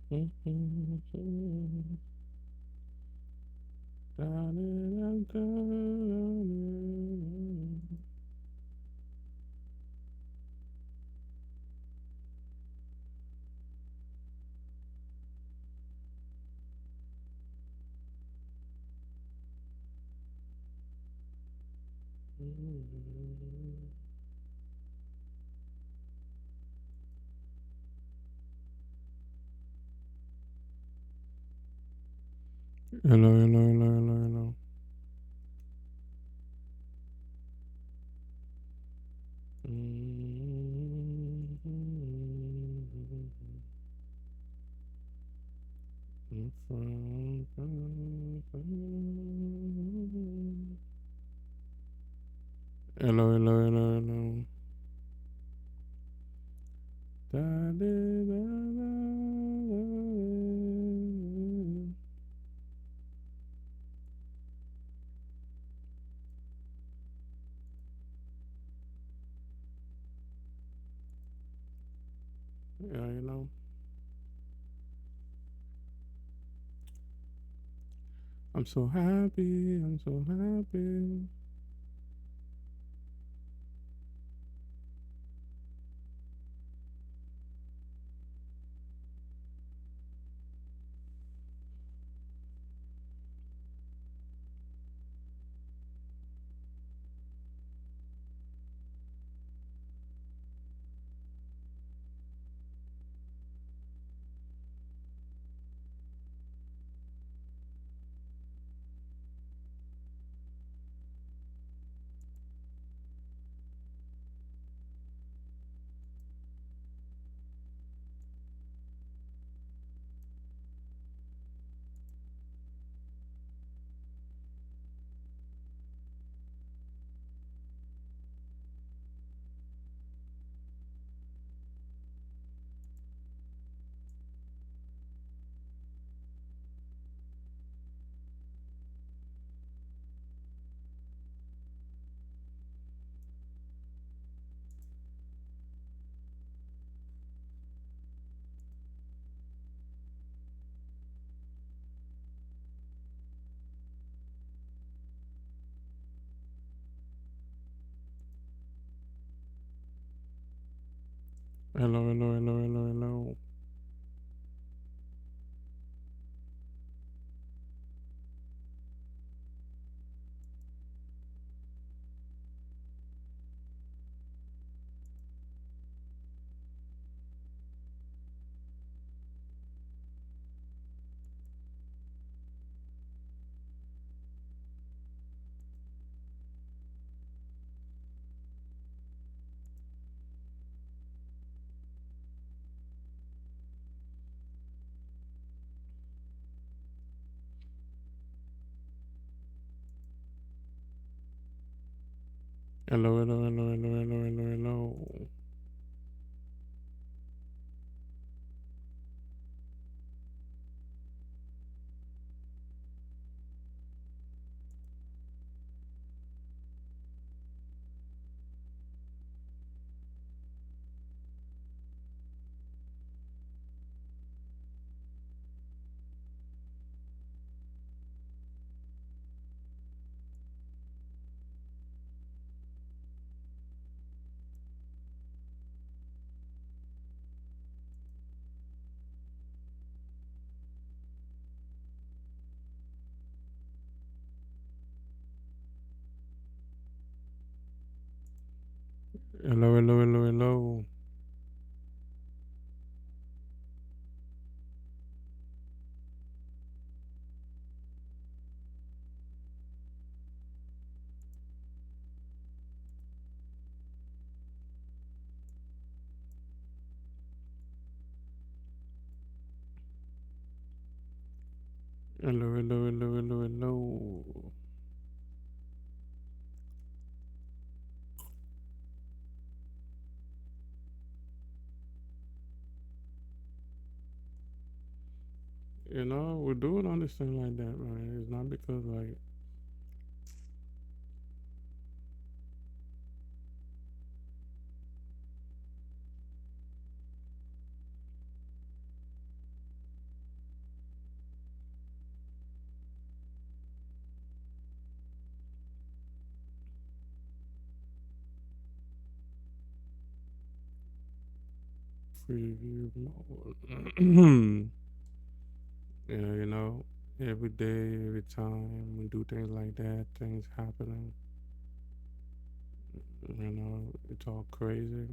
Hello, hello, hello, hello, hello. Hello, hello, hello, hello. Yeah, you know. I'm so happy. I'm so happy. Hello, hello, hello, hello, hello. Hello, hello, hello, hello, hello, hello, hello. Hello, hello, hello, hello. Hello, hello, hello, hello, hello. You know, we do it on this thing like that, man. It's not because like preview mode. Yeah, every day, every time we do things like that, things happening. It's all crazy.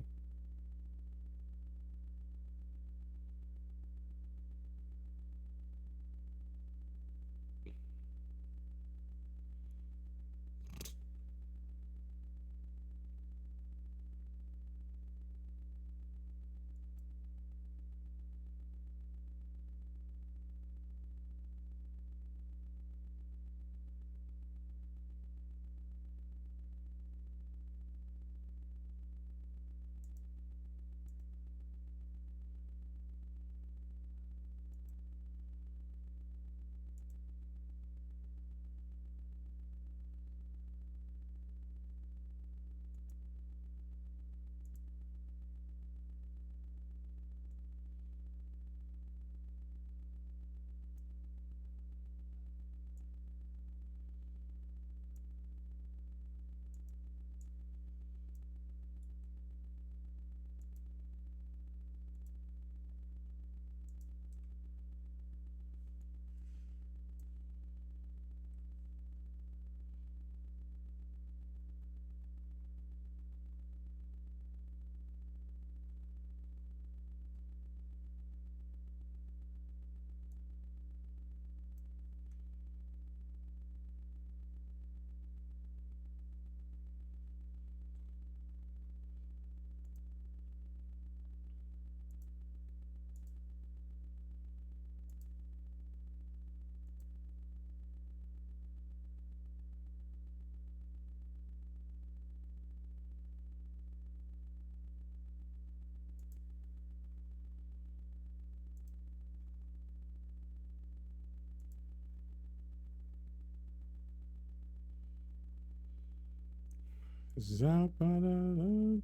Zapadada.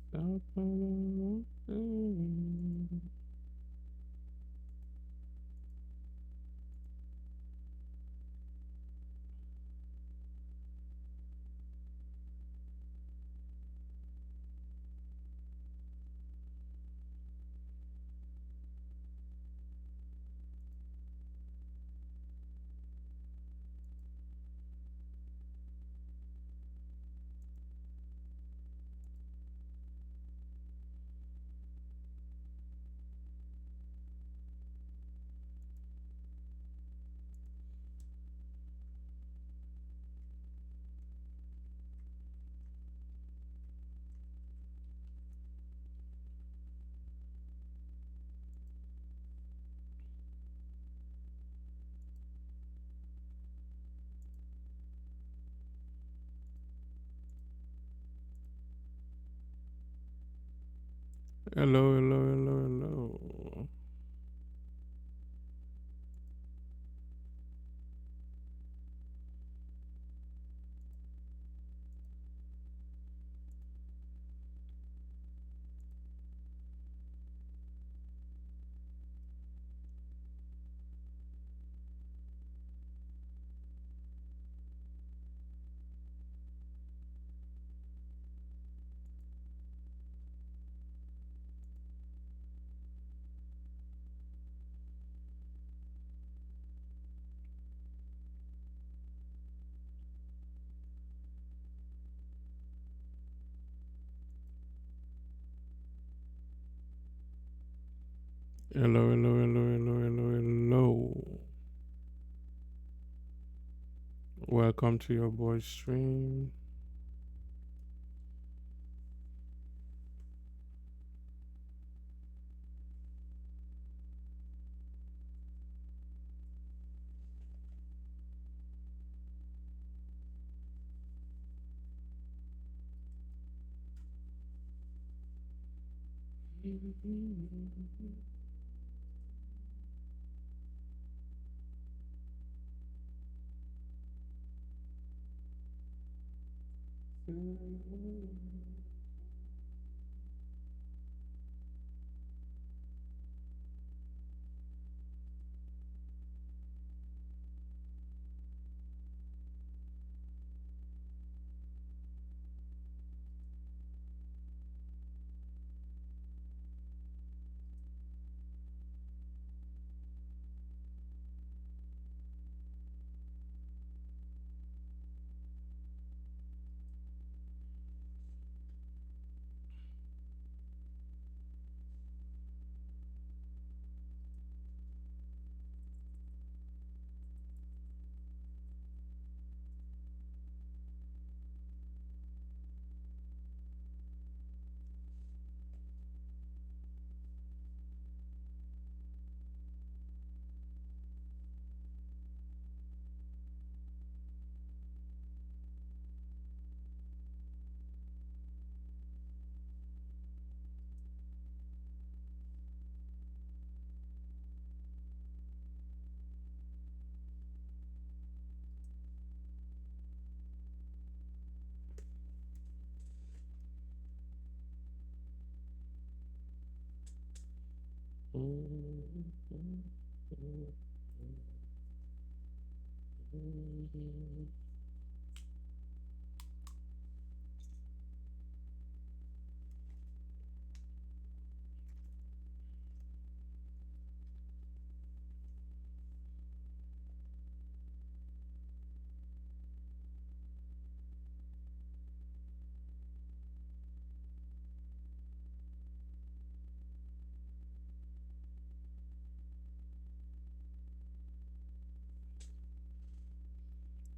Zapadada. Hello, hello, hello, hello. Hello, hello, hello, hello, hello, hello. Welcome to your boy stream.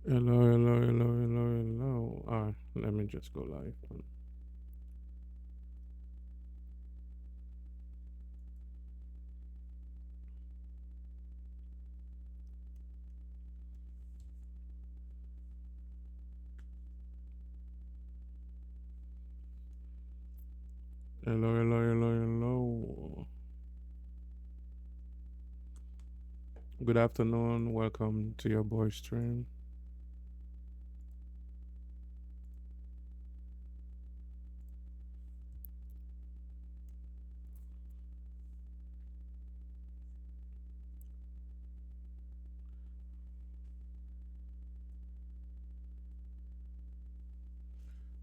Hello, hello, hello, hello, hello. Let me just go live. Hello, hello, hello, hello. Good afternoon. Welcome to your boy stream.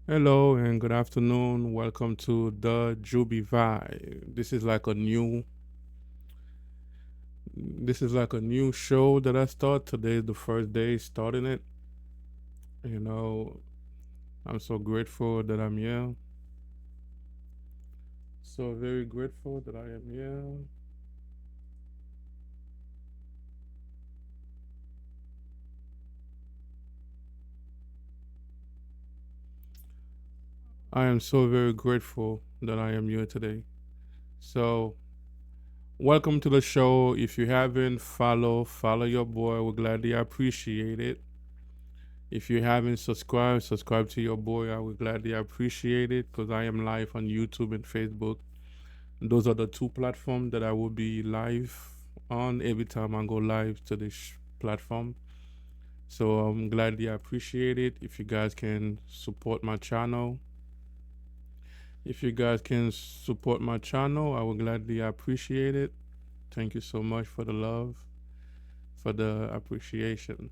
Hello and good afternoon. Welcome to the Jubie vibe. This is like a new show that I start. Today is the first day starting it. You know, I'm so grateful that I'm here. So very grateful that I am here. I am so very grateful that I am here today. So welcome to the show. If you haven't follow your boy. We gladly appreciate it. If you haven't subscribed, subscribe to your boy. I would gladly appreciate it because I am live on YouTube and Facebook. Those are the two platforms that I will be live on every time I go live to this platform. So I'm gladly appreciate it. If you guys can support my channel, I would gladly appreciate it. Thank you so much for the love, for the appreciation.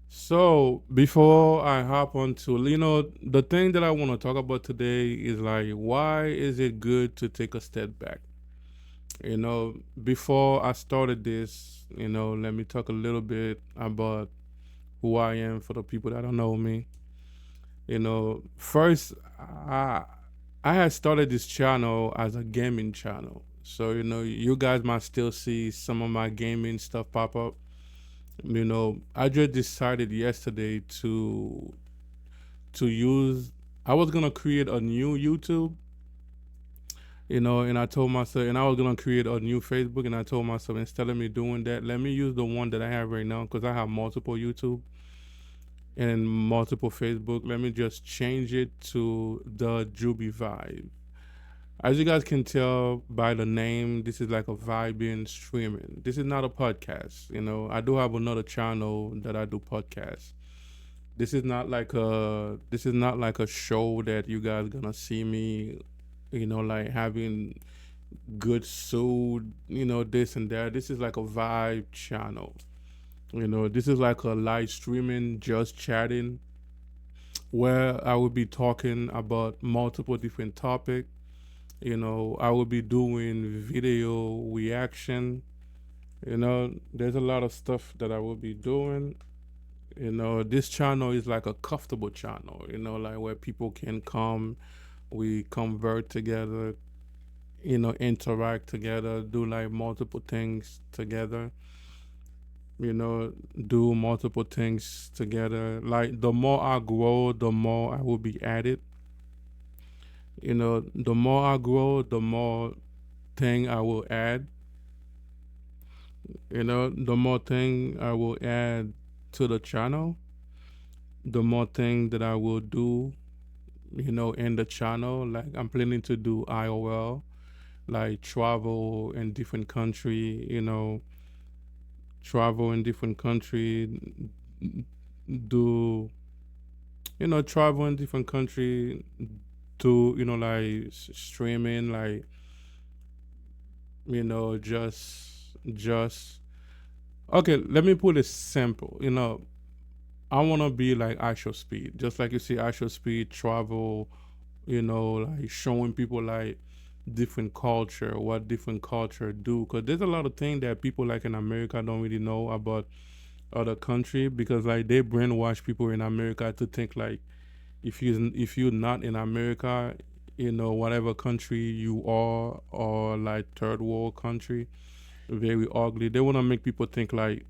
So before I hop on to the thing that I want to talk about today is like why is it good to take a step back? Before I started this, let me talk a little bit about who I am for the people that don't know me. First I I had started this channel as a gaming channel. So, you guys might still see some of my gaming stuff pop up. I just decided yesterday to use I was gonna create a new YouTube, and I told myself and I was gonna create a new Facebook and I told myself instead of me doing that, let me use the one that I have right now because I have multiple YouTube and multiple Facebook. Let me just change it to the Jubie vibe. As you guys can tell by the name, this is like a vibing streaming. This is not a podcast. I do have another channel that I do podcasts. This is not like a show that you guys gonna see me, like having good food, this and that. This is like a vibe channel. This is like a live streaming, just chatting, where I will be talking about multiple different topics. I will be doing video reaction. There's a lot of stuff that I will be doing. This channel is like a comfortable channel, like where people can come, we convert together, interact together, do like multiple things together, you know, do multiple things together. Like the more I grow, the more I will be added. The more I grow, the more thing I will add. The more thing I will add to the channel, the more thing that I will do, in the channel. Like I'm planning to do IOL, like travel in different country, do travel in different country, do like streaming, like just okay, let me put it simple. I want to be like actual speed, just like you see actual speed travel, like showing people like different culture, what different culture do, because there's a lot of things that people like in America don't really know about other country, because like they brainwash people in America to think like if you're not in America, whatever country you are, or like third world country, very ugly. They want to make people think like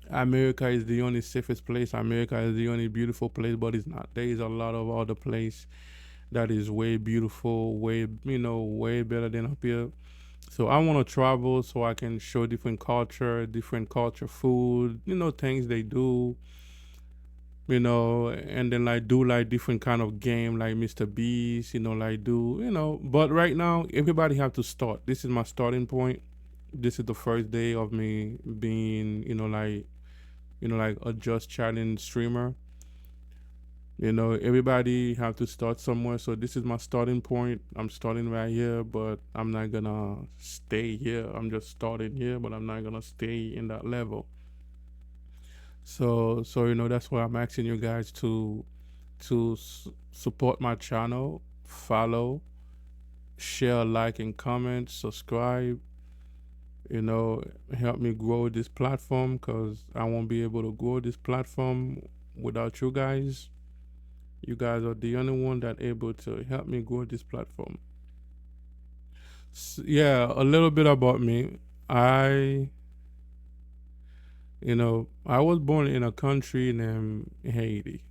America is the only safest place. America is the only beautiful place, but it's not. There is a lot of other place that is way beautiful, way better than up here. So I want to travel so I can show different culture food, things they do, and then like do like different kind of game like Mr. Beast, like do, but right now everybody have to start. This is my starting point. This is the first day of me being, like a just chatting streamer. Everybody have to start somewhere. So this is my starting point. I'm starting right here, but I'm not gonna stay here. I'm just starting here, but I'm not gonna stay in that level. So that's why I'm asking you guys to support my channel, follow, share, like, and comment, subscribe. You know, help me grow this platform, because I won't be able to grow this platform without you guys. You guys are the only one that able to help me grow this platform. Yeah, a little bit about me. I, I was born in a country named Haiti.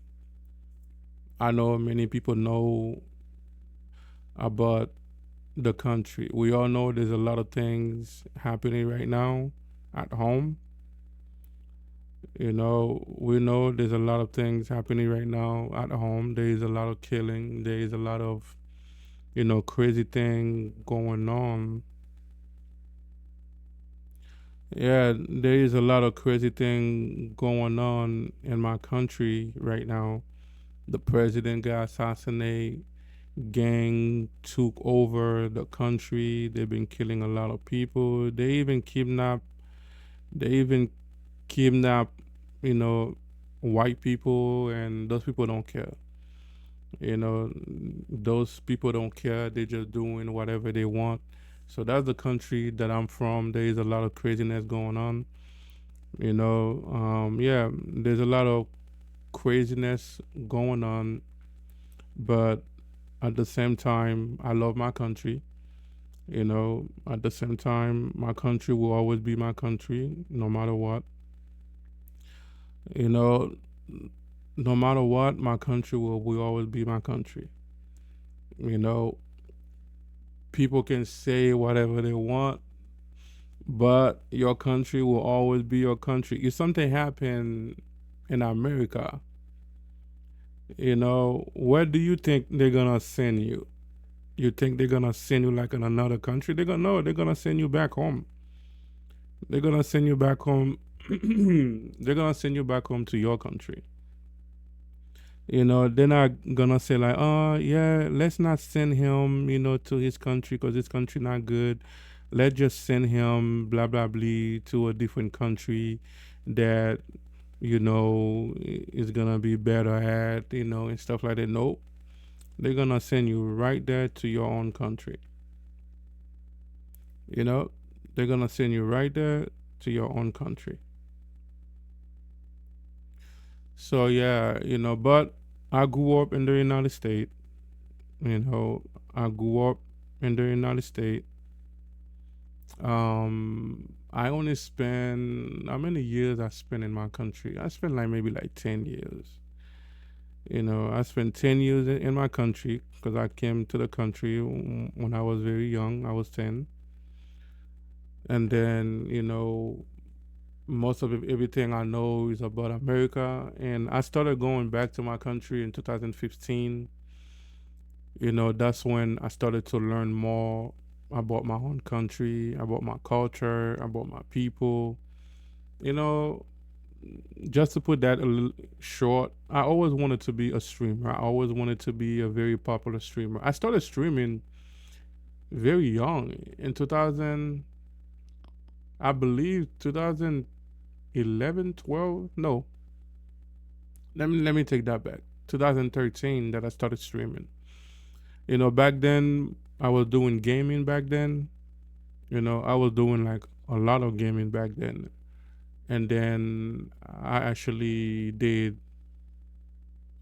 I know many people know about the country. We all know there's a lot of things happening right now at home. We know there's a lot of things happening right now at home. There is a lot of killing. There is a lot of, crazy thing going on. Yeah, there is a lot of crazy thing going on in my country right now. The president got assassinated. Gang took over the country. They've been killing a lot of people. They even kidnap, you know, white people, and those people don't care. Those people don't care. They're just doing whatever they want. So that's the country that I'm from. There is a lot of craziness going on. Yeah, there's a lot of craziness going on, but at the same time, I love my country. At the same time, my country will always be my country, no matter what. You know, no matter what, my country will always be my country. You know, people can say whatever they want, but your country will always be your country. If something happened in America, where do you think they're gonna send you? You think they're gonna send you like in another country? They're gonna no, they're gonna send you back home. They're gonna send you back home. They're gonna send you back home to your country. They're not gonna say like, oh yeah, let's not send him, to his country because his country not good. Let's just send him blah blah blah to a different country that is gonna be better at, and stuff like that. Nope, they're gonna send you right there to your own country. You know, they're gonna send you right there to your own country. So yeah, but I grew up in the United States. You know, I grew up in the United States. I only spent how many years I spent in my country? I spent like maybe like 10 years. I spent 10 years in my country because I came to the country when I was very young. I was 10, and then most of everything I know is about America. And I started going back to my country in 2015. That's when I started to learn more about my own country, about my culture, about my people. You know, just to put that a little short, I always wanted to be a streamer. I always wanted to be a very popular streamer. I started streaming, very young in 2000. I believe 2011, 12. No, let me take that back. 2013 that I started streaming. Back then I was doing gaming back then. I was doing like a lot of gaming back then. And then I actually did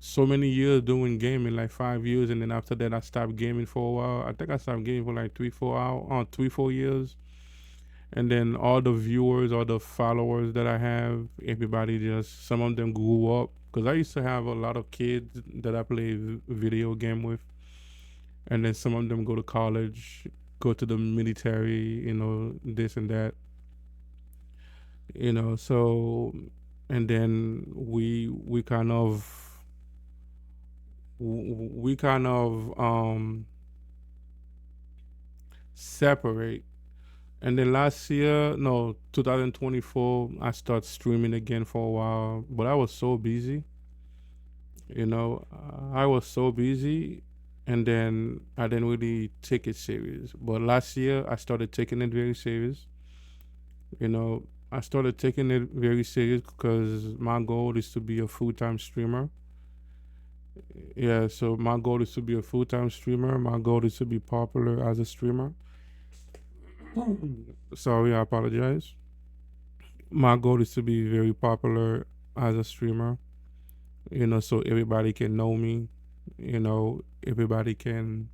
so many years doing gaming, like 5 years, and then after that I stopped gaming for a while. I think I stopped gaming for like 3, 4 years. And then all the viewers, all the followers that I have, everybody just some of them grew up because I used to have a lot of kids that I play video game with, and then some of them go to college, go to the military, this and that, so, and then we kind of separate. And then last year, no, 2024, I started streaming again for a while, but I was so busy. I was so busy, and then I didn't really take it serious. But last year, I started taking it very serious. You know, I started taking it very serious because my goal is to be a full time streamer. Yeah, so my goal is to be a full time streamer. My goal is to be popular as a streamer. Sorry, I apologize. My goal is to be very popular as a streamer, so everybody can know me, everybody can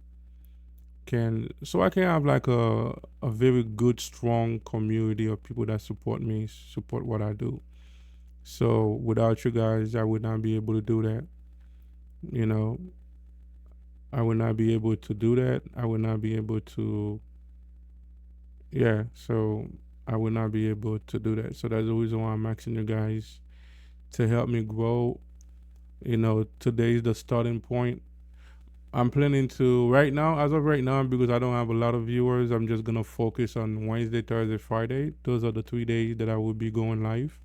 so I can have like a very good strong community of people that support me, support what I do. So without you guys, I would not be able to do that. You know, I would not be able to do that. I would not be able to, yeah, so I would not be able to do that. So that's the reason why I'm asking you guys to help me grow. Today is the starting point. I'm planning to right now, as of right now, because I don't have a lot of viewers, I'm just gonna focus on Wednesday, Thursday, Friday. Those are the 3 days that I will be going live.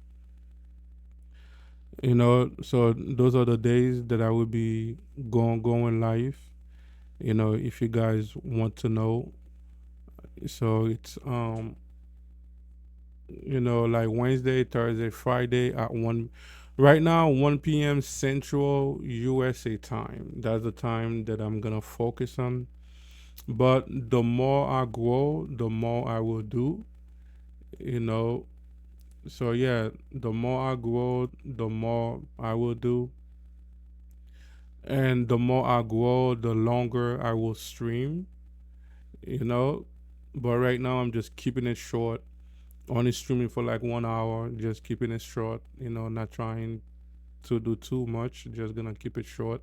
So those are the days that I will be going live. If you guys want to know. So it's like Wednesday, Thursday, Friday at 1 right now 1 p.m. Central USA time. That's the time that I'm gonna focus on. But the more I grow, the more I will do, you know. So yeah, the more I grow, the more I will do. And the more I grow, the longer I will stream, you know. But right now I'm just keeping it short. Only streaming for like 1 hour, just keeping it short, not trying to do too much, just gonna keep it short.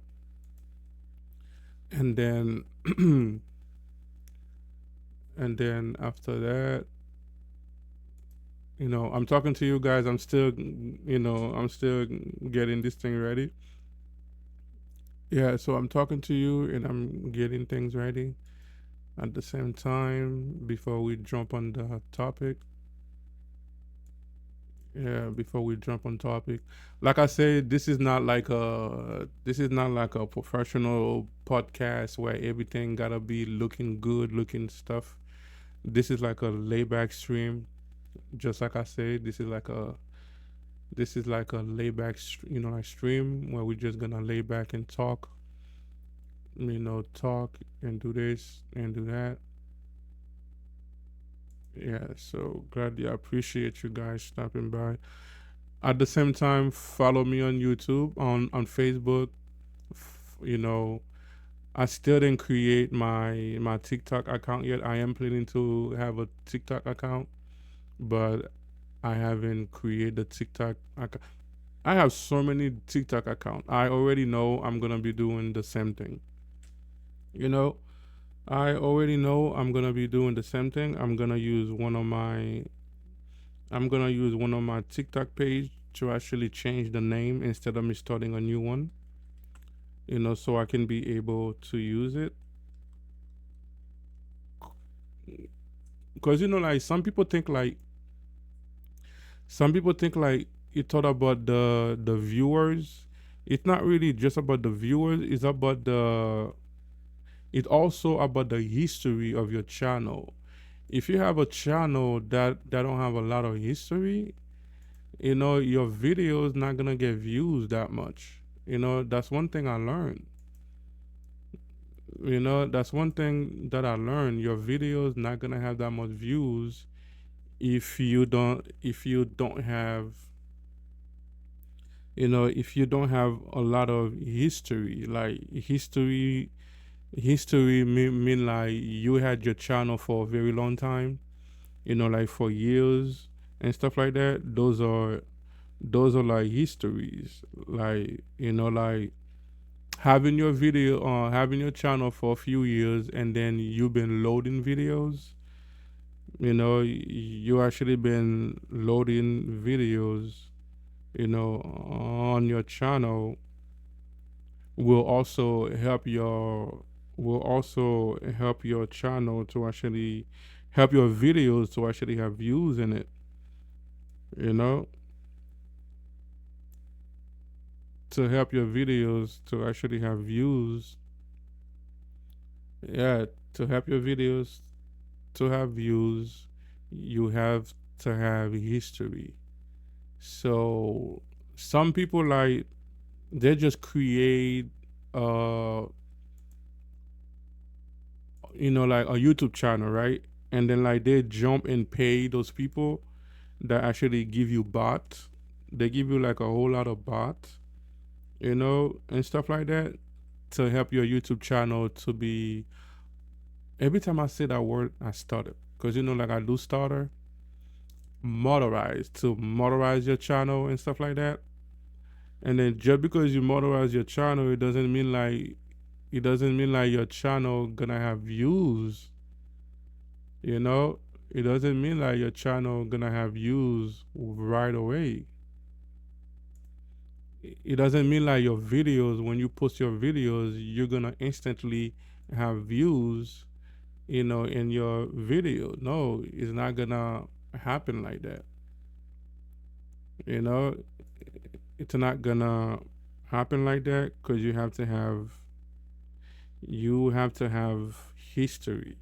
And then and then after that, I'm talking to you guys. I'm still getting this thing ready. Yeah, so I'm talking to you and I'm getting things ready at the same time before we jump on the topic. Yeah, before we jump on topic. Like I said, this is not like a professional podcast where everything gotta be looking good, looking stuff. This is like a layback stream. Just like I said, this is like a layback, like stream where we're just gonna lay back and talk, talk and do this and do that. Yeah, so glad. Yeah, I appreciate you guys stopping by. At the same time, follow me on YouTube, on Facebook. You know, I still didn't create my TikTok account yet. I am planning to have a TikTok account, but I haven't created the TikTok account. I have so many TikTok accounts. I already know I'm gonna be doing the same thing. You know, I already know I'm gonna be doing the same thing. I'm gonna use one of my TikTok page to actually change the name instead of me starting a new one. So I can be able to use it. Because like some people think like you thought about the viewers. It's not really just about the viewers. It's about It's also about the history of your channel. If you have a channel that don't have a lot of history, your video is not gonna get views that much. That's one thing I learned. That's one thing that I learned. Your video is not gonna have that much views if you don't have if you don't have a lot of history. Like history mean like you had your channel for a very long time, like for years and stuff like that. Those are like histories. Like like having your channel for a few years, and then you've been loading videos. You actually been loading videos, on your channel will also help your will also help your channel to actually help your videos to actually have views in it, you know, to help your videos to actually have views. Yeah, to help your videos to have views, you have to have history. So some people like they just create uh like a YouTube channel, right? And then like they jump and pay those people that actually give you bots. They give you like a whole lot of bots, and stuff like that to help your YouTube channel to be. Every time I say that word, I stutter because like I do stutter. Motorize to motorize your channel and stuff like that. And then just because you motorize your channel, it doesn't mean like your channel gonna have views. You know, it doesn't mean like your channel gonna have views right away. It doesn't mean like your videos, when you post your videos, you're gonna instantly have views, in your video. No, it's not gonna happen like that. You know, it's not gonna happen like that because you have to have history.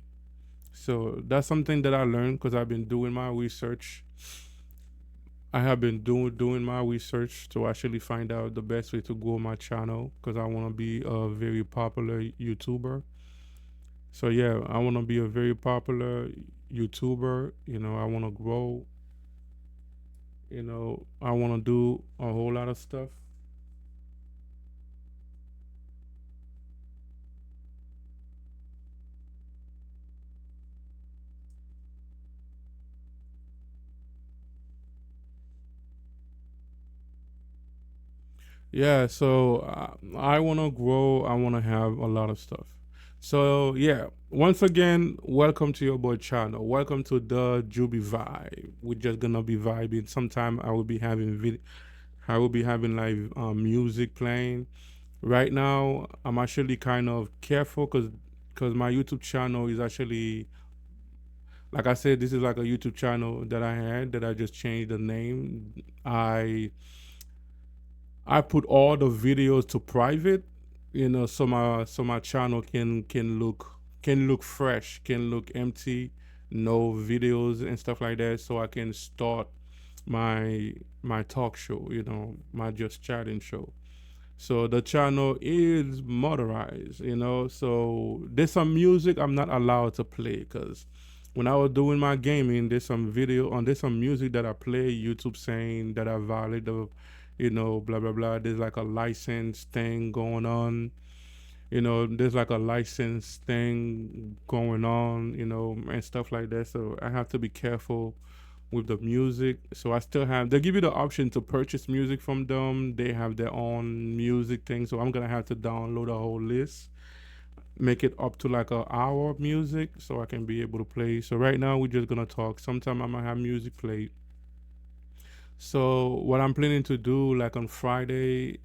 So that's something that I learned because I've been doing my research. I have been doing my research to actually find out the best way to grow my channel because I want to be a very popular YouTuber. So yeah, I want to be a very popular YouTuber. I want to grow. I want to do a whole lot of stuff. Yeah, so I want to grow. I want to have a lot of stuff. So yeah, once again, welcome to your boy channel. Welcome to the Jubie vibe. We're just gonna be vibing. Sometime I will be having live music playing. Right now, I'm actually kind of careful because my YouTube channel is actually, like I said, this is like a YouTube channel that I had that I just changed the name. I put all the videos to private, so my channel can look fresh, can look empty, no videos and stuff like that, so I can start my talk show, my just chatting show. So the channel is motorized, so there's some music I'm not allowed to play because when I was doing my gaming, there's some music that I play, YouTube saying that I violate the, blah blah blah. There's like a license thing going on. There's like a license thing going on, and stuff like that. So I have to be careful with the music. So they give you the option to purchase music from them. They have their own music thing. So I'm gonna have to download a whole list, make it up to like an hour of music so I can be able to play. So right now we're just gonna talk. Sometime I might have music played. So what I'm planning to do, like on Friday,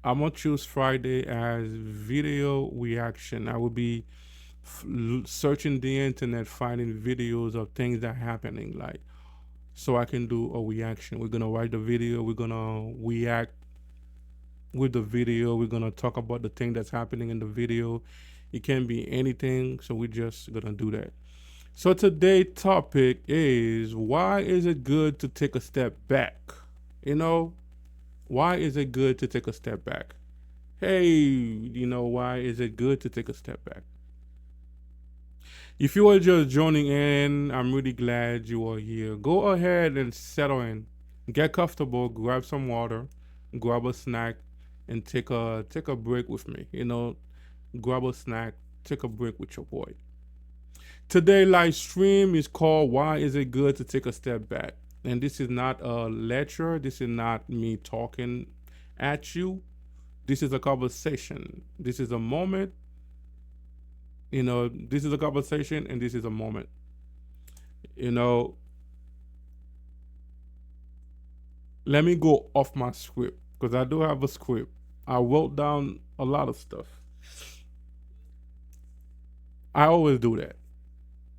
I'm gonna choose Friday as video reaction. I will be searching the internet, finding videos of things that are happening, like so I can do a reaction. We're gonna watch the video. We're gonna react with the video. We're gonna talk about the thing that's happening in the video, It can be anything. So we're just gonna do that. So today's topic is, why is it good to take a step back? You know, why is it good to take a step back? Hey, why is it good to take a step back? If you are just joining in, I'm really glad you are here. Go ahead and settle in. Get comfortable, grab some water, grab a snack, and take a break with me. Grab a snack, take a break with your boy. Today live stream is called "Why Is It Good to Take a Step Back?" And this is not a lecture. This is not me talking at you. This is a conversation. This is a moment. This is a conversation, and this is a moment. You know, let me go off my script because I do have a script. I wrote down a lot of stuff. I always do that.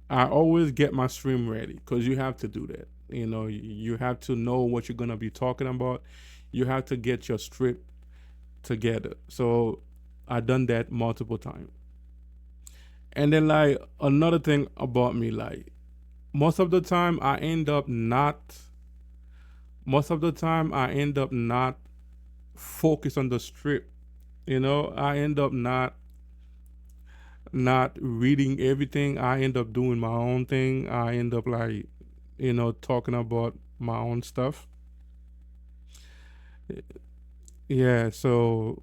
I always get my stream ready because you have to do that. You have to know what you're gonna be talking about. You have to get your script together. So I done that multiple times. And then like another thing about me, like most of the time I end up not most of the time I end up not focus on the script. I end up not reading everything. I end up doing my own thing. I end up like, talking about my own stuff. Yeah, so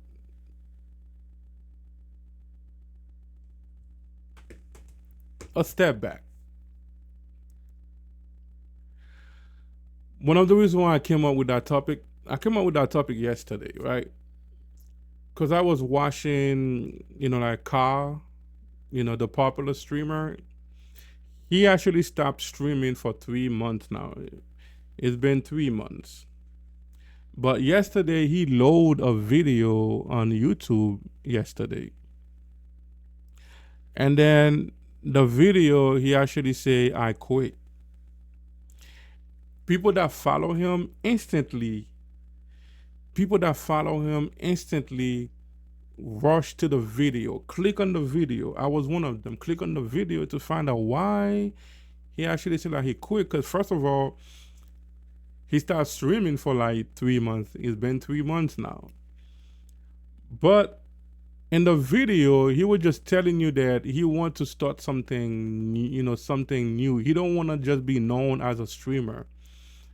a step back. One of the reasons why I came up with that topic yesterday, right? Because I was watching, like Car, the popular streamer. He actually stopped streaming for 3 months now. It's been 3 months. But yesterday he loaded a video on YouTube yesterday. And then the video he actually say, I quit. People that follow him instantly, people that follow him instantly rush to the video, click on the video. I was one of them. Click on the video to find out why he actually said that he quit. Because first of all, he started streaming for like 3 months. It's been 3 months now. But in the video, he was just telling you that he want to start something, something new. He don't want to just be known as a streamer.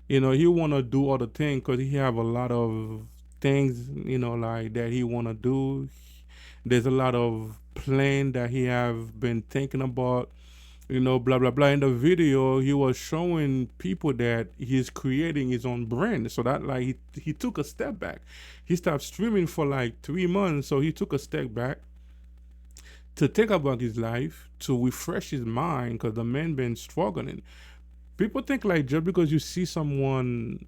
He want to do other things because he have a lot of things, like that he want to do. There's a lot of plan that he have been thinking about, blah blah blah. In the video, he was showing people that he's creating his own brand. So that like he took a step back. He stopped streaming for like 3 months, so he took a step back to think about his life, to refresh his mind, because the man been struggling. People think like just because you see someone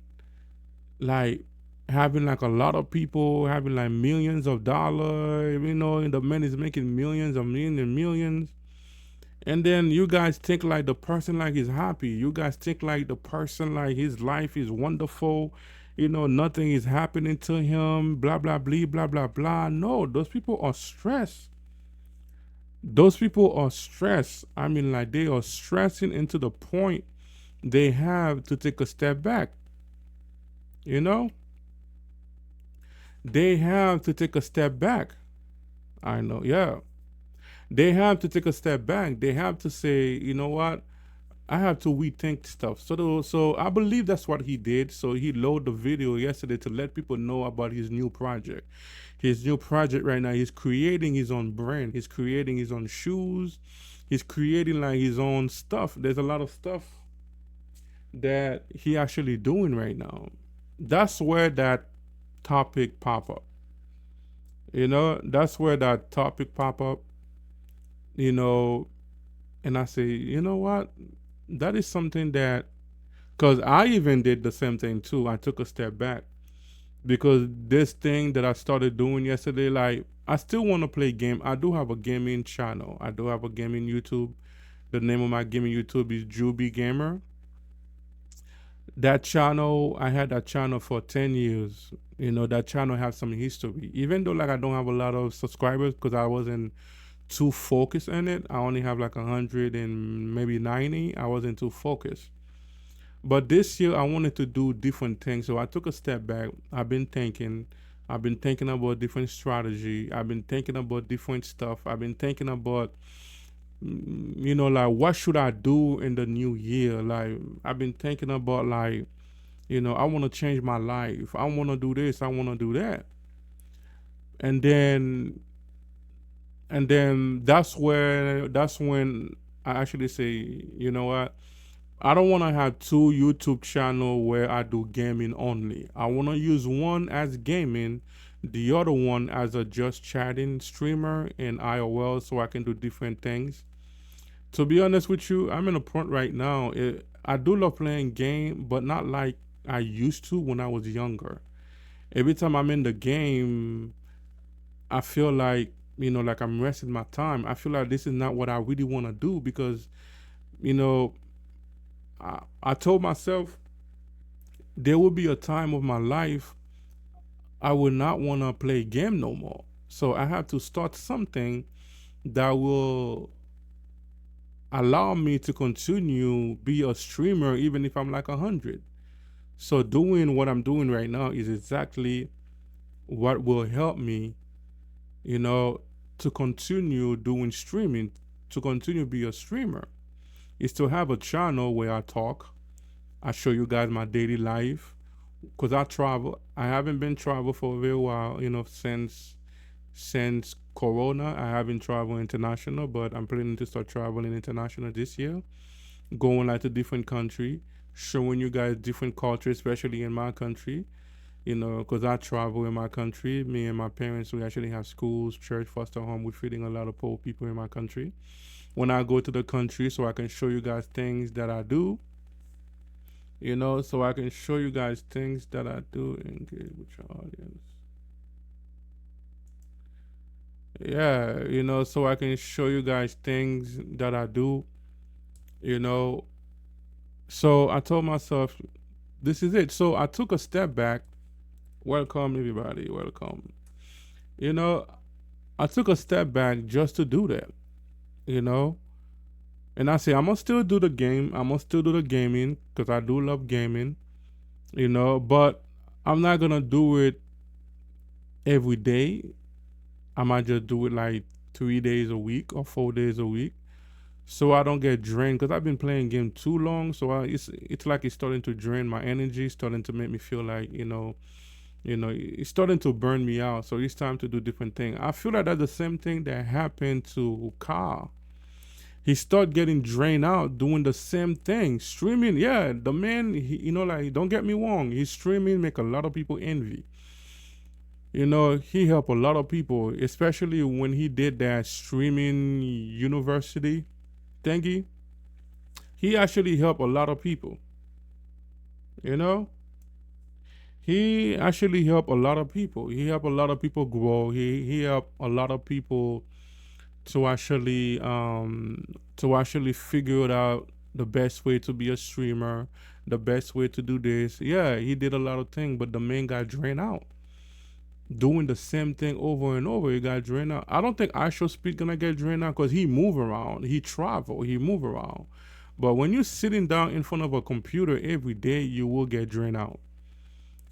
like having like a lot of people having like millions of dollars, and the man is making millions of millions and millions, and then you guys think like the person like is happy. You guys think like the person like his life is wonderful. Nothing is happening to him. Blah blah blah blah blah blah. No, those people are stressed. Those people are stressed. I mean, like they are stressing into the point they have to take a step back. You know, they have to take a step back. I know, yeah. They have to take a step back. They have to say, you know what? I have to rethink stuff. So I believe that's what he did. So he loaded the video yesterday to let people know about his new project. His new project right now, he's creating his own brand. He's creating his own shoes. He's creating like his own stuff. There's a lot of stuff that he actually doing right now. That's where that topic pop up. That's where that topic pop up. You know, and I say, you know what? That is something that, because I even did the same thing too. I took a step back because this thing that I started doing yesterday, like I still want to play game. I do have a gaming channel. I do have a gaming YouTube. The name of my gaming YouTube is Jubie Gamer. That channel, I had that channel for 10 years. That channel has some history. Even though like I don't have a lot of subscribers because I wasn't too focused in it. I only have like 100 and maybe 90. I wasn't too focused. But this year I wanted to do different things. So I took a step back. I've been thinking. I've been thinking about different strategy. I've been thinking about different stuff. I've been thinking about like what should I do in the new year? Like I've been thinking about like, I want to change my life. I want to do this. I want to do that. And then that's when I actually say, you know what? I don't want to have two YouTube channel where I do gaming only. I want to use one as gaming, the other one as a just chatting streamer in IOL so I can do different things. To be honest with you, I'm in a point right now. I do love playing game, but not like I used to when I was younger. Every time I'm in the game, I feel like, like I'm wasting my time. I feel like this is not what I really want to do because, you know, I told myself there will be a time of my life I will not want to play game no more. So I have to start something that will allow me to continue be a streamer even if I'm like 100. So doing what I'm doing right now is exactly what will help me, you know, to continue doing streaming, to continue be a streamer. Is to have a channel where I talk, I show you guys my daily life, because I travel. I haven't been travel for a very while, since Corona. I haven't traveled international, but I'm planning to start traveling international this year, going like to different country, showing you guys different culture, especially in my country. Because I travel in my country. Me and my parents, we actually have schools, church, foster home. We're feeding a lot of poor people in my country. When I go to the country, so I can show you guys things that I do, so I can show you guys things that I do, engage with your audience. Yeah, so I can show you guys things that I do, you know. So I told myself, this is it. So I took a step back. Welcome, everybody. Welcome. You know, I took a step back just to do that, you know. And I say, I'm going to still do the game. I'm going to still do the gaming because I do love gaming, but I'm not going to do it every day. I might just do it like 3 days a week or 4 days a week, so I don't get drained. Because I've been playing game too long, so it's like it's starting to drain my energy, starting to make me feel like it's starting to burn me out. So it's time to do different things. I feel like that's the same thing that happened to Carl. He started getting drained out doing the same thing, streaming. Yeah, the man, like don't get me wrong, his streaming make a lot of people envy. He helped a lot of people, especially when he did that streaming university thingy. He actually helped a lot of people. You know, he actually helped a lot of people. He helped a lot of people grow. He helped a lot of people to actually figure it out the best way to be a streamer, the best way to do this. Yeah, he did a lot of things, but the man got drained out doing the same thing over and over. He got drained out. I don't think Astro Speed gonna get drained out because he move around, he travel, he move around. But when you're sitting down in front of a computer every day, you will get drained out.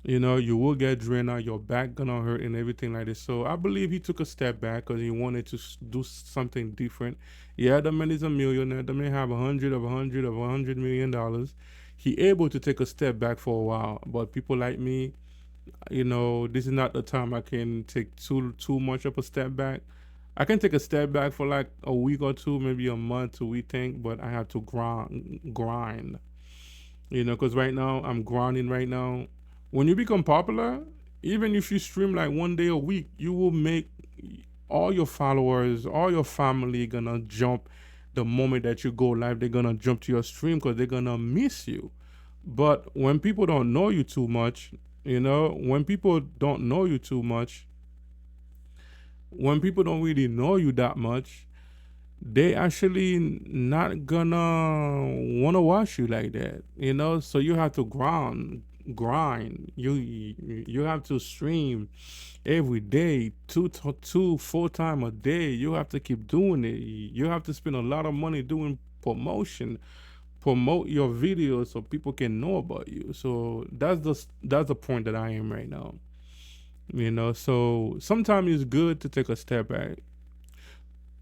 You will get drained out. Your back gonna hurt and everything like this. So I believe he took a step back because he wanted to do something different. Yeah, the man is a millionaire. The man have $100 million. He able to take a step back for a while. But people like me, this is not the time I can take too much of a step back. I can take a step back for like a week or two, maybe a month to rethink, but I have to grind. Because right now I'm grinding right now. When you become popular, even if you stream like one day a week, you will make all your followers, all your family gonna jump the moment that you go live. They're gonna jump to your stream because they're gonna miss you. But when people don't know you too much, when people don't know you too much, when people don't really know you that much, they actually not gonna wanna watch you like that, So you have to grind. You have to stream every day, two full time a day. You have to keep doing it. You have to spend a lot of money doing promotion, promote your videos so people can know about you. So that's the point that I am right now. So sometimes it's good to take a step back.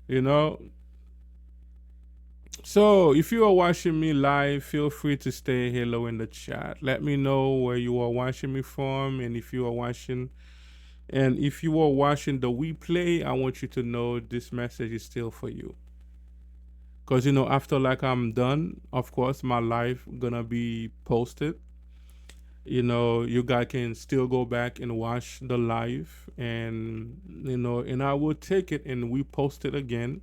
You know, So, if you are watching me live, feel free to stay hello in the chat. Let me know where you are watching me from, and if you are watching the replay, I want you to know this message is still for you. Cause after like I'm done, of course, my life gonna be posted. You guys can still go back and watch the live, and I will take it and we post it again.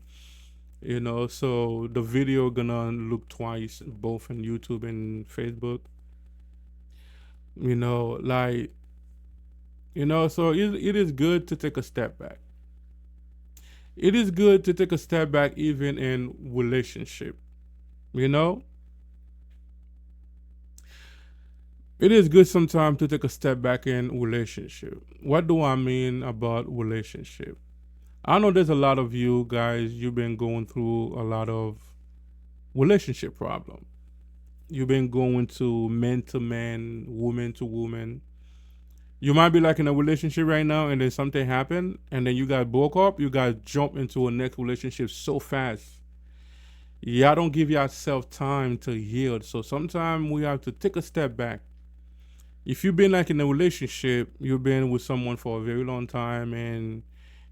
So the video gonna look twice both in YouTube and Facebook. Like so it is good to take a step back. It is good to take a step back even in relationship. you know it is good sometimes to take a step back in relationship. What do I mean about relationship? I know there's a lot of you guys, you've been going through a lot of relationship problem. You've been going to man to man, woman to woman. You might be like in a relationship right now, and then something happened, and then you guys broke up. You guys jump into a next relationship so fast. Y'all don't give yourself time to heal. So sometimes we have to take a step back. If you've been like in a relationship, you've been with someone for a very long time, and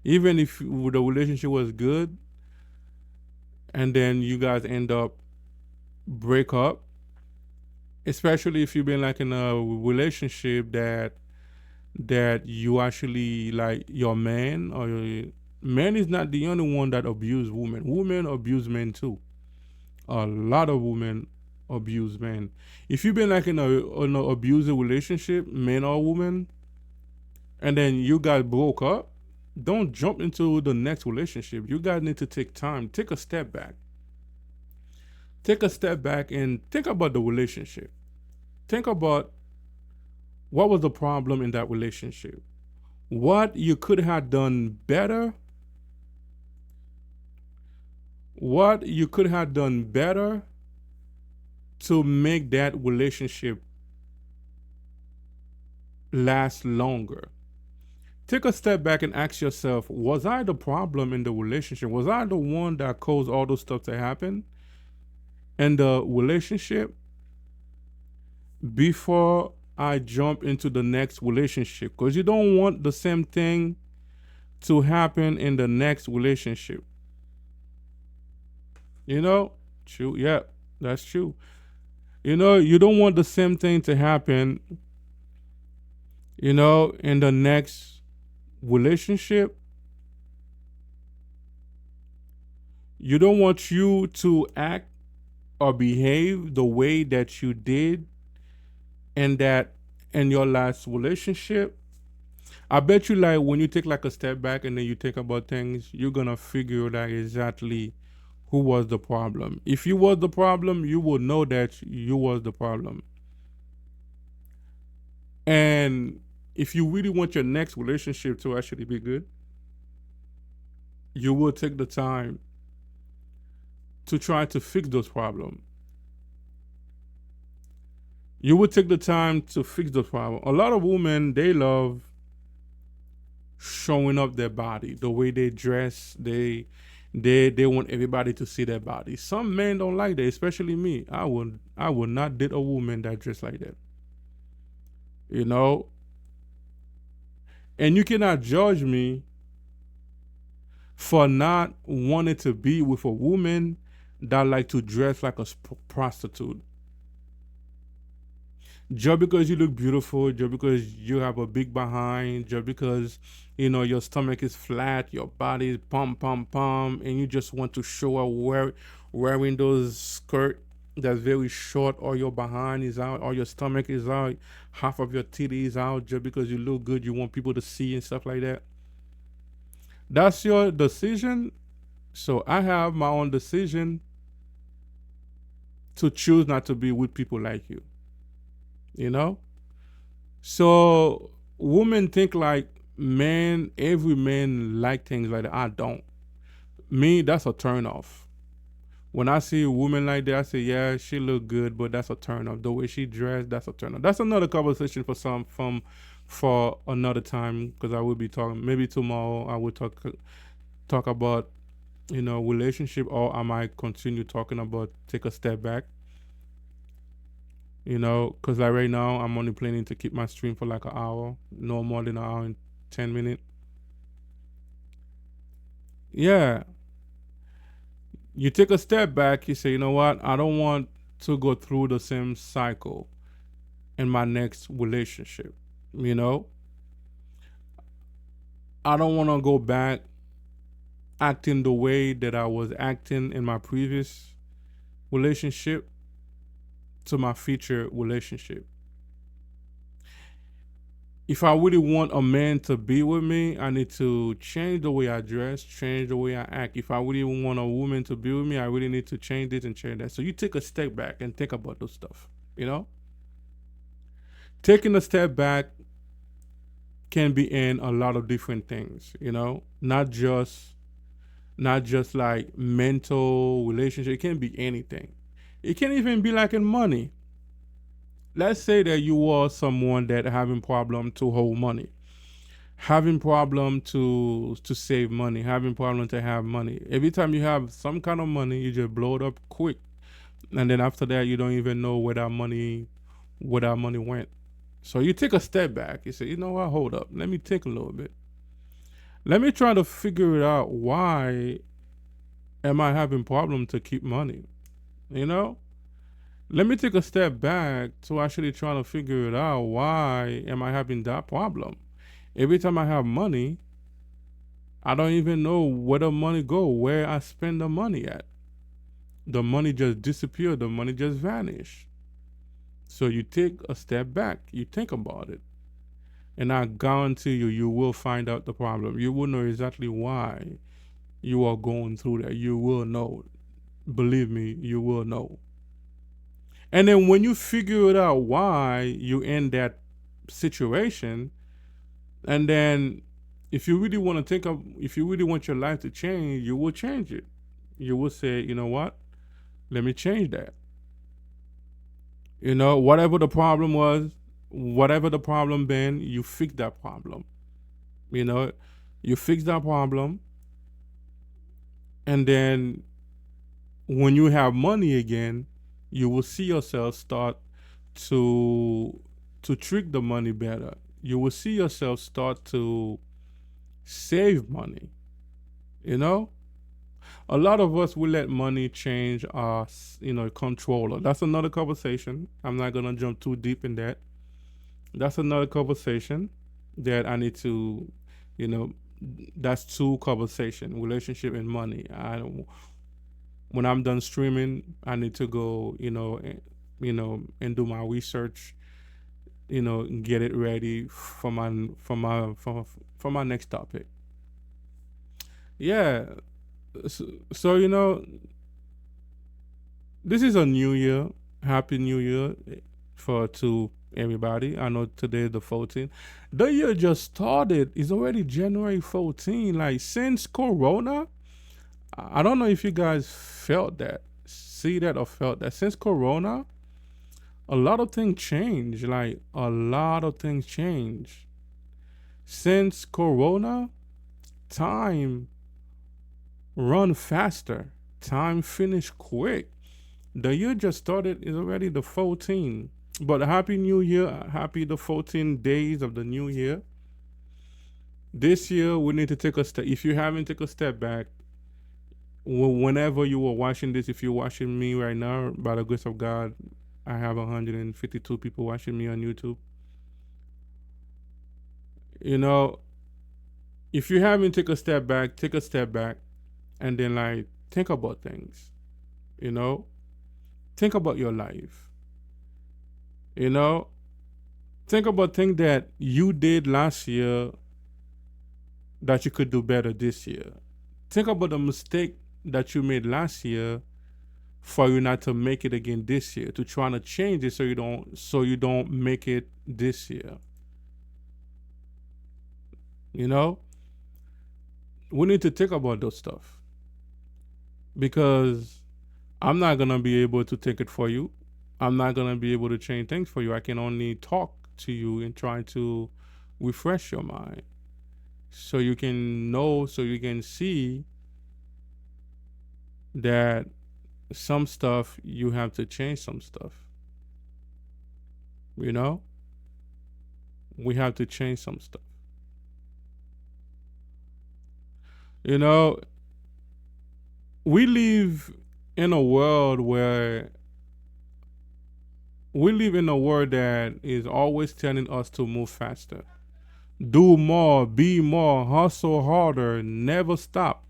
even if the relationship was good, and then you guys end up break up, especially if you've been like in a relationship that you actually like your man, or man is not the only one that abuse women. Women abuse men too. A lot of women abuse men. If you've been like in a abusive relationship, man or woman, and then you guys broke up, don't jump into the next relationship. You guys need to take time, take a step back. Take a step back and think about the relationship. Think about what was the problem in that relationship. What you could have done better. What you could have done better to make that relationship last longer. Take a step back and ask yourself, was I the problem in the relationship? Was I the one that caused all those stuff to happen in the relationship before I jump into the next relationship? Because you don't want the same thing to happen in the next relationship. True. Yeah, that's true. You don't want the same thing to happen, in the next relationship. You don't want you to act or behave the way that you did in your last relationship. I bet you like when you take like a step back and then you think about things, you're gonna figure out exactly who was the problem. If you was the problem, you will know that you was the problem. And if you really want your next relationship to actually be good, you will take the time to try to fix those problems. You will take the time to fix those problems. A lot of women, they love showing up their body, the way they dress. They want everybody to see their body. Some men don't like that, especially me. I would not date a woman that dress like that. You know, and you cannot judge me for not wanting to be with a woman that like to dress like a prostitute. Just because you look beautiful, just because you have a big behind, just because your stomach is flat, your body is pump pump pump, and you just want to show up wearing those skirt that's very short, or your behind is out, or your stomach is out, half of your titty is out, just because you look good, you want people to see and stuff like that. That's your decision. So I have my own decision to choose not to be with people like you. You know? So women think like man, every man like things like that. I don't. Me, that's a turn off. When I see a woman like that, I say, yeah, she look good, but that's a turn off. The way she dressed, that's a turn off. That's another conversation for some from for another time because I will be talking. Maybe tomorrow I will talk about relationship, or I might continue talking about take a step back. Because like right now I'm only planning to keep my stream for like an hour, no more than an hour and 10 minutes. Yeah, you take a step back. You say, you know what? I don't want to go through the same cycle in my next relationship. You know, I don't want to go back acting the way that I was acting in my previous relationship to my future relationship. If I really want a man to be with me, I need to change the way I dress, change the way I act. If I really want a woman to be with me, I really need to change this and change that. So you take a step back and think about those stuff. You know, taking a step back can be in a lot of different things. Not just like mental relationship. It can be anything. It can even be like in money. Let's say that you are someone that having problem to hold money, having problem to save money, having problem to have money. Every time you have some kind of money, you just blow it up quick, and then after that, you don't even know where that money went. So you take a step back. You say, you know what? Hold up. Let me think a little bit. Let me try to figure it out. Why am I having problem to keep money? You know, let me take a step back to actually try to figure it out. Why am I having that problem? Every time I have money, I don't even know where the money go, where I spend the money at. The money just disappeared, the money just vanished. So you take a step back, you think about it. And I guarantee you, you will find out the problem. You will know exactly why you are going through that. You will know. Believe me, you will know. And then when you figure it out why you in that situation, and then if you really want your life to change, you will change it. You will say, you know what? Let me change that. Whatever the problem was, whatever the problem been, you fix that problem. You know, you fix that problem, and then when you have money again, you will see yourself start to to trick the money better. You will see yourself start to save money. You know, a lot of us will let money change our controller. That's another conversation. I'm not gonna jump too deep in that. That's another conversation that I need to, you know, that's two conversation: relationship and money. When I'm done streaming, I need to go, and do my research. Get it ready for my next topic. Yeah. So this is a new year. Happy New Year for to everybody. I know today the 14th. The year just started. It's already January 14. Like since Corona, I don't know if you guys felt that, see that or felt that. Since Corona, a lot of things change. Like a lot of things change. Since Corona, time run faster. Time finish quick. The year just started, is already the 14th. But happy new year, happy the 14 days of the new year. This year we need to take a step. If you haven't taken a step back, whenever you are watching this, if you're watching me right now, by the grace of God, I have 152 people watching me on YouTube. You know, if you haven't taken a step back, take a step back, and then like think about things. You know, think about your life. You know, think about things that you did last year that you could do better this year. Think about the mistake that you made last year for you not to make it again this year. To try to change it so you don't make it this year. You know, we need to think about those stuff because I'm not gonna be able to take it for you. I'm not gonna be able to change things for you. I can only talk to you and try to refresh your mind so you can know, so you can see that some stuff you have to change some stuff. You know, we have to change some stuff. You know, we live in a world where we live in a world that is always telling us to move faster, do more, be more, hustle harder, never stop.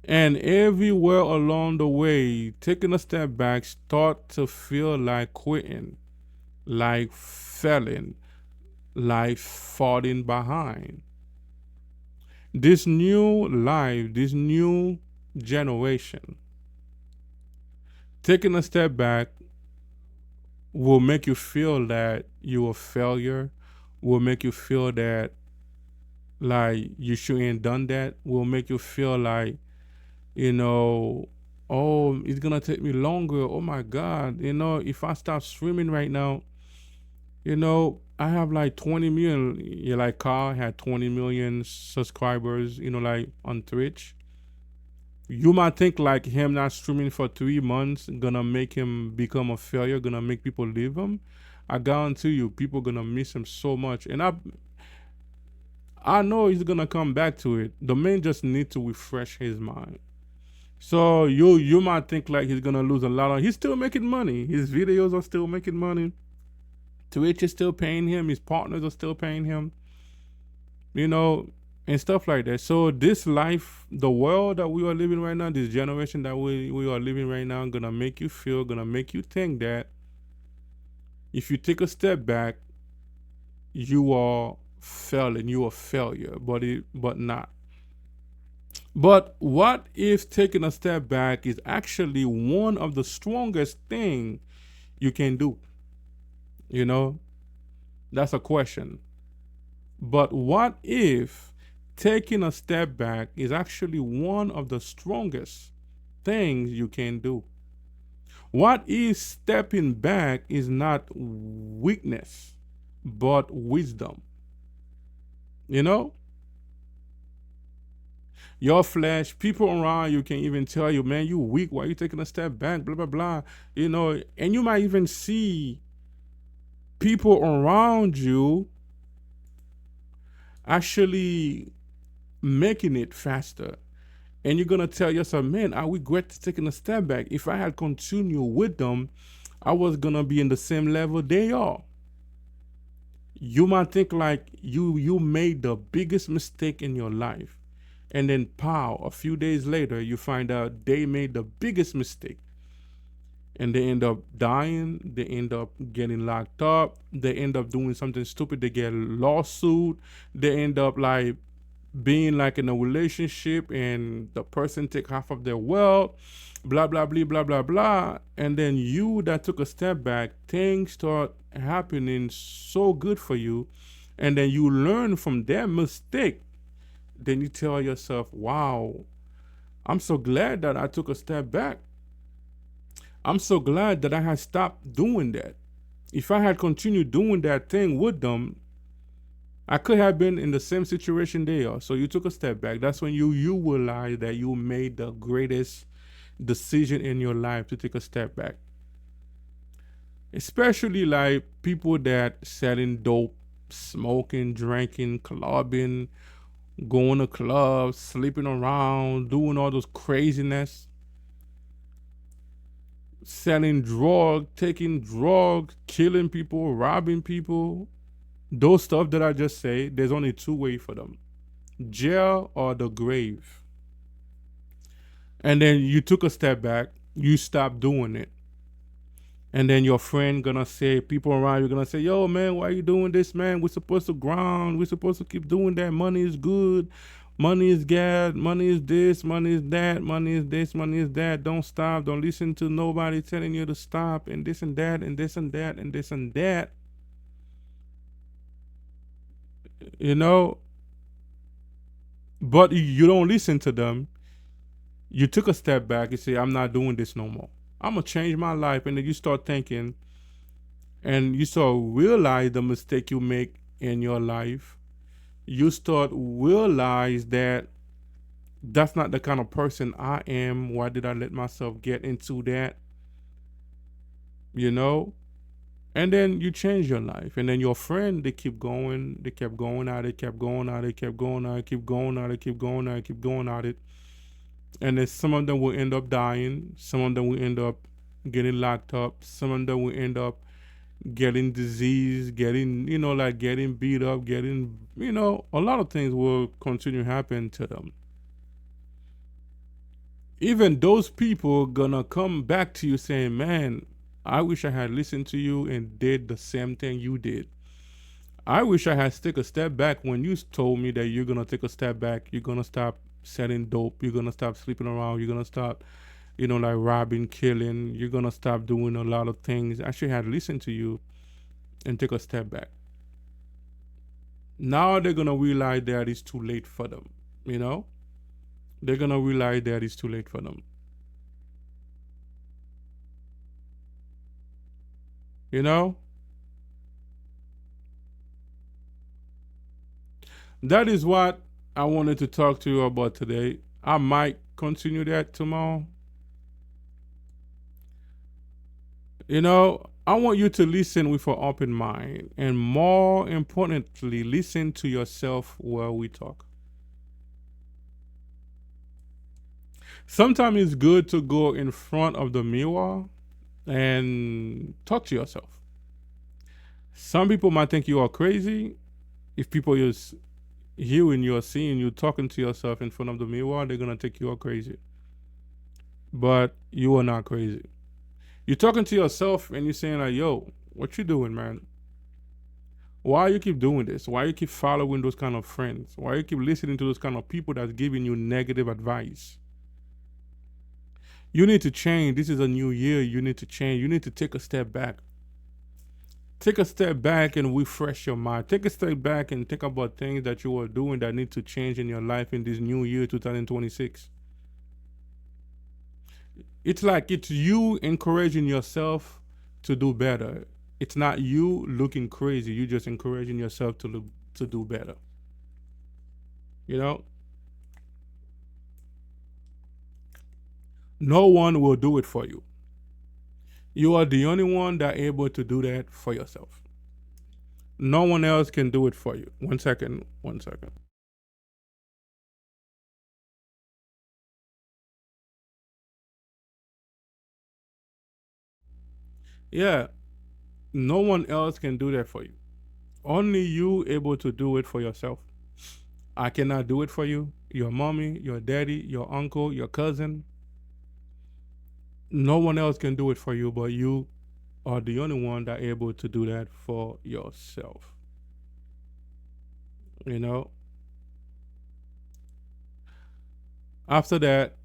And everywhere along the way, taking a step back start to feel like quitting, like failing, like falling behind. This new life, this new generation, taking a step back will make you feel that you're a failure, will make you feel that like you shouldn't done that, will make you feel like, you know, oh, it's gonna take me longer. Oh my God, if I stop streaming right now, I have like 20 million. Yeah, like Carl had 20 million subscribers, like on Twitch. You might think like him not streaming for 3 months gonna make him become a failure, gonna make people leave him. I guarantee you, people gonna miss him so much. And I know he's gonna come back to it. The man just need to refresh his mind. So you might think like he's gonna lose a lot of. He's still making money. His videos are still making money. Twitch is still paying him. His partners are still paying him. You know, and stuff like that. So this life, the world that we are living right now, this generation that we are living right now, gonna make you feel, gonna make you think that if you take a step back, you are failing, you are failure, but not. But what if taking a step back is actually one of the strongest thing you can do? You know, that's a question. But what if taking a step back is actually one of the strongest things you can do? What if stepping back is not weakness, but wisdom? You know, your flesh, people around you can even tell you, man, you weak. Why are you taking a step back? Blah, blah, blah. And you might even see people around you actually making it faster. And you're gonna tell yourself, man, I regret taking a step back. If I had continued with them, I was gonna be in the same level they are. You might think like you made the biggest mistake in your life. And then pow, a few days later you find out they made the biggest mistake. And they end up dying, they end up getting locked up, they end up doing something stupid, they get a lawsuit, they end up like being like in a relationship and the person take half of their wealth, blah blah blah blah blah blah. And then you that took a step back, things start happening so good for you, and then you learn from their mistake. Then you tell yourself, wow, I'm so glad that I took a step back. I'm so glad that I had stopped doing that. If I had continued doing that thing with them, I could have been in the same situation they are. So you took a step back. That's when you realize that you made the greatest decision in your life to take a step back. Especially like people that selling dope, smoking, drinking, clubbing, going to clubs, sleeping around, doing all those craziness, selling drugs, taking drugs, killing people, robbing people. Those stuff that I just say, there's only two ways for them: jail or the grave. And then you took a step back, you stopped doing it. And then your friend gonna say, people around you gonna say, yo man, why you doing this, man? We're supposed to grind, we're supposed to keep doing that. Money is good, money is God, money is this, money is that, money is this, money is that. Don't stop, don't listen to nobody telling you to stop, and this and that, and this and that, and this and that. You know, but you don't listen to them. You took a step back. You say, I'm not doing this no more. I'm going to change my life. And then you start thinking and you start realize the mistake you make in your life. You start realize that that's not the kind of person I am. Why did I let myself get into that? You know? And then you change your life. And then your friend, they keep going. They kept going at it, kept going at it, kept going at it, keep going at it, keep going at it, keep going at it. And then some of them will end up dying. Some of them will end up getting locked up. Some of them will end up getting disease, getting, like getting beat up, getting, a lot of things will continue to happen to them. Even those people gonna come back to you saying, man, I wish I had listened to you and did the same thing you did. I wish I had take a step back when you told me that you're gonna take a step back, you're gonna stop selling dope, you're gonna stop sleeping around, you're gonna stop, like robbing, killing, you're gonna stop doing a lot of things. I should have listened to you and take a step back. Now they're gonna realize that it's too late for them, you know? They're gonna realize that it's too late for them. You know? That is what I wanted to talk to you about today. I might continue that tomorrow. I want you to listen with an open mind and more importantly, listen to yourself while we talk. Sometimes it's good to go in front of the mirror and talk to yourself. Some people might think you are crazy. If people just hearing you or seeing you talking to yourself in front of the mirror, they're gonna think you are crazy. But you are not crazy. You're talking to yourself and you're saying like, yo, what you doing, man? Why you keep doing this? Why you keep following those kind of friends? Why you keep listening to those kind of people that's giving you negative advice? You need to change. This is a new year. You need to change. You need to take a step back. Take a step back and refresh your mind. Take a step back and think about things that you are doing that need to change in your life in this new year, 2026. It's like it's you encouraging yourself to do better. It's not you looking crazy. You just encouraging yourself to do better. You know, no one will do it for you. You are the only one that able to do that for yourself. No one else can do it for you. One second. One second. Yeah, no one else can do that for you. Only you able to do it for yourself. I cannot do it for you. Your mommy, your daddy, your uncle, your cousin. No one else can do it for you, but you are the only one that able to do that for yourself. You know. After that,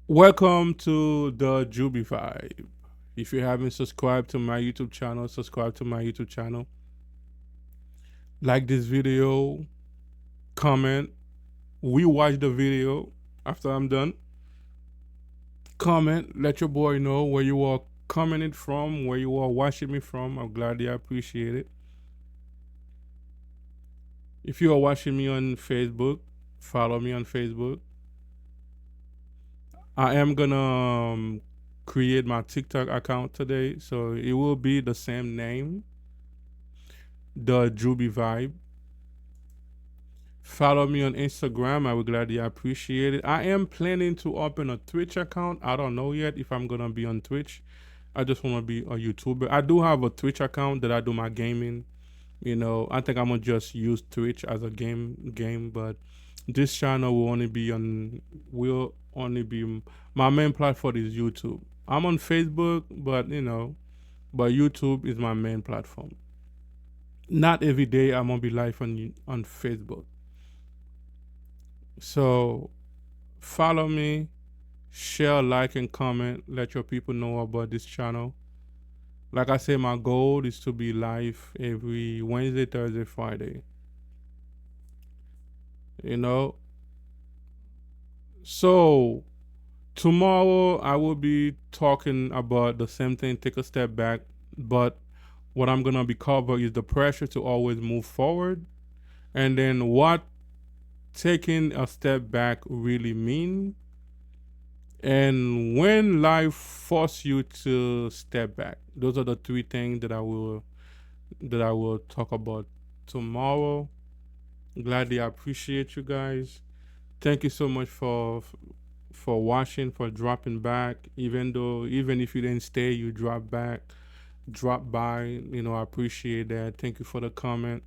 welcome to the Jubie vibe. If you haven't subscribed to my YouTube channel, subscribe to my YouTube channel. Like this video, comment, rewatch the video after I'm done. Comment, let your boy know where you are commenting from, where you are watching me from. I'm glad I appreciate it. If you are watching me on Facebook, follow me on Facebook. I am gonna create my TikTok account today, so it will be the same name, the Jubie Vibe. Follow me on Instagram. I would gladly appreciate it. I am planning to open a Twitch account. I don't know yet if I'm gonna be on Twitch. I just want to be a YouTuber. I do have a Twitch account that I do my gaming. I think I'm gonna just use Twitch as a game, but this channel will only be my main platform is YouTube. I'm on Facebook, but YouTube is my main platform. Not every day I'm gonna be live on Facebook. So follow me, share, like, and comment. Let your people know about this channel. Like I said, my goal is to be live every Wednesday, Thursday, Friday. you know. So tomorrow I will be talking about the same thing, take a step back, but what I'm gonna be cover is the pressure to always move forward, and then what taking a step back really mean, and when life force you to step back. Those are the three things that I will talk about tomorrow. Gladly appreciate you guys. Thank you so much for watching, for dropping back. Even if you didn't stay, you drop back, drop by. I appreciate that. Thank you for the comment.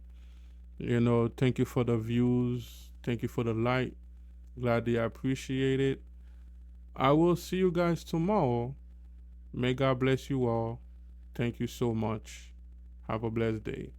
Thank you for the views. Thank you for the like. Gladly appreciate it. I will see you guys tomorrow. May God bless you all. Thank you so much. Have a blessed day.